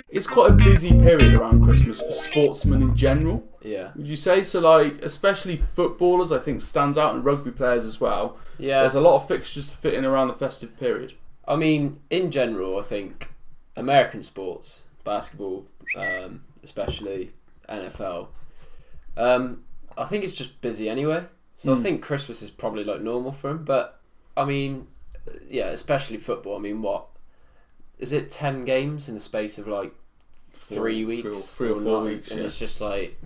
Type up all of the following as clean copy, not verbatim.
it's quite a busy period around Christmas for sportsmen in general. Yeah. Would you say so? Like, especially footballers, I think stands out, and rugby players as well. Yeah. There's a lot of fixtures to fit in around the festive period. I mean, in general, I think American sports, basketball, especially NFL, I think it's just busy anyway. So I think Christmas is probably like normal for them. But I mean, yeah, especially football. I mean, what is it? 10 games in the space of like 3 weeks, three or 4 weeks, and yeah. it's just like,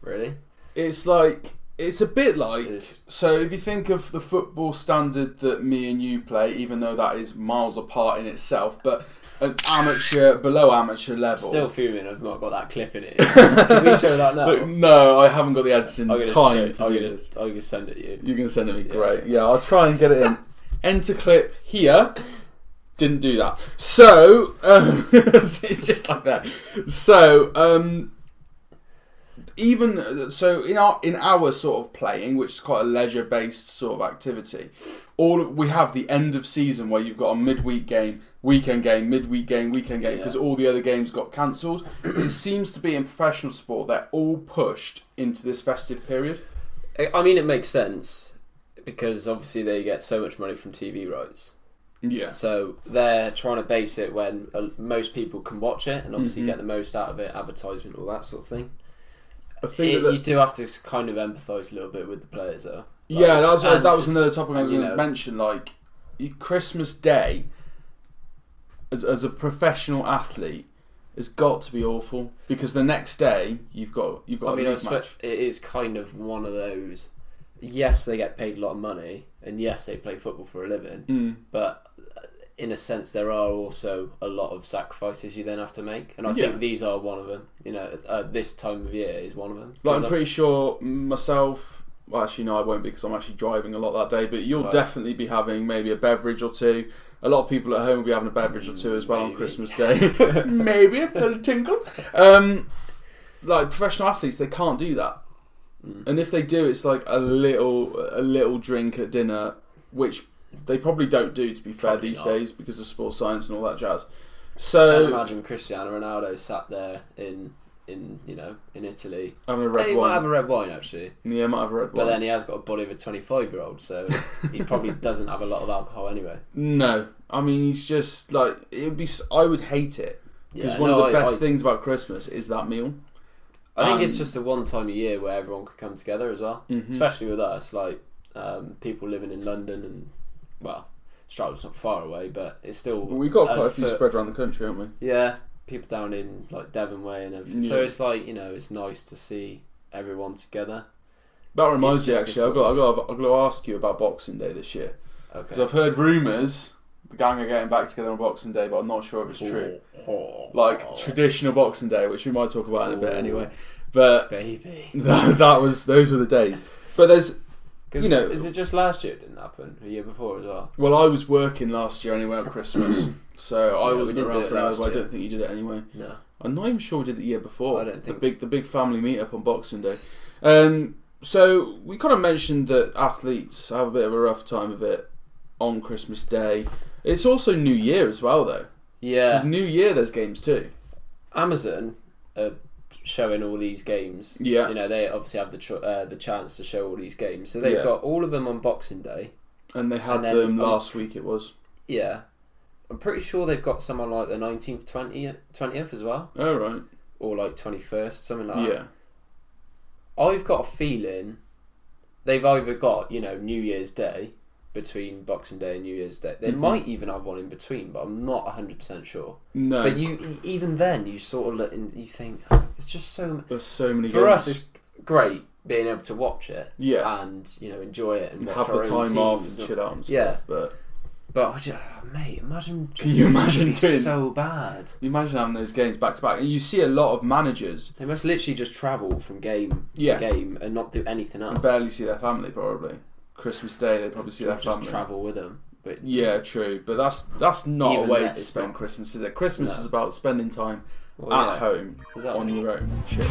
really. It's a bit like, so if you think of the football standard that me and you play, even though that is miles apart in itself, but an amateur, below amateur level. Still fuming I've not got that clip in it. Can we show that now? Look, no, I haven't got the editing time to do this. I'm going to send it to you. You're going to send it to me, great. Yeah, I'll try and get it in. Enter clip here. Didn't do that. So, it's just like that. So, even so, in our sort of playing, which is quite a leisure-based sort of activity, we have the end of season where you've got a midweek game, weekend game, midweek game, weekend game, because all the other games got cancelled. It seems to be in professional sport, they're all pushed into this festive period. I mean, it makes sense because obviously they get so much money from TV rights. Yeah. So they're trying to base it when most people can watch it and obviously get the most out of it, advertisement, all that sort of thing. I think you do have to kind of empathise a little bit with the players, though. Yeah, that was another topic I was going to mention. Like, Christmas Day, as a professional athlete, has got to be awful because the next day you've got a league match. It is kind of one of those. Yes, they get paid a lot of money, and yes, they play football for a living. But in a sense, there are also a lot of sacrifices you then have to make, and I think these are one of them. You know, this time of year is one of them. Like, I'm pretty sure myself. Well, actually, no, I won't be because I'm actually driving a lot that day. But you'll definitely be having maybe a beverage or two. A lot of people at home will be having a beverage or two as well on Christmas Day. Maybe a little tinkle. Like professional athletes, they can't do that. And if they do, it's like a little drink at dinner, which they probably don't do, to be fair, these days because of sports science and all that jazz. So I can imagine Cristiano Ronaldo sat there in Italy. Having a red wine. He might have a red wine, actually. Yeah, might have a red wine. But then he has got a body of a 25-year-old, so he probably doesn't have a lot of alcohol anyway. No. I mean, he's just like, I would hate it. Because one of the best things about Christmas is that meal. I think it's just the one time a year where everyone could come together as well. Especially with us, like people living in London and, well, Stroud's not far away, but it's still... But we've got quite a few spread around the country, haven't we? Yeah, people down in like Devon Way and everything. So it's like, it's nice to see everyone together. That reminds me, actually, I've got to ask you about Boxing Day this year. Because I've heard rumours the gang are getting back together on Boxing Day, but I'm not sure if it's true. Like traditional Boxing Day, which we might talk about in a bit anyway. But baby, those were the days. But there's, is it just last year it didn't happen? A year before as well? Well, I was working last year anyway at Christmas, so I wasn't around for it. But I don't think you did it anyway. No, I'm not even sure we did it the year before. I don't think the big family meet up on Boxing Day. So we kind of mentioned that athletes have a bit of a rough time of it on Christmas Day. It's also New Year as well, though. Yeah, because New Year there's games too. Amazon are showing all these games. Yeah, they obviously have the chance to show all these games, so they've got all of them on Boxing Day. And they had them last week. It was. Yeah, I'm pretty sure they've got some on like the 19th, 20th as well. Oh right. Or like 21st, something like that. Yeah. I've got a feeling they've either got New Year's Day between Boxing Day and New Year's Day. They might even have one in between, but I'm not 100% sure. No. But even then, you sort of look and you think it's just so. There's so many. For us, it's great being able to watch it. Yeah. And enjoy it and have the time off and chill out and stuff. Yeah. But mate, imagine. Can you imagine doing so bad? You imagine having those games back to back, and you see a lot of managers. They must literally just travel from game to game and not do anything else. And barely see their family, probably. Christmas Day, they probably see their family. Just travel with them. But yeah, true. But that's not a way to spend Christmas, is it? Christmas is about spending time at home on your own. Shit.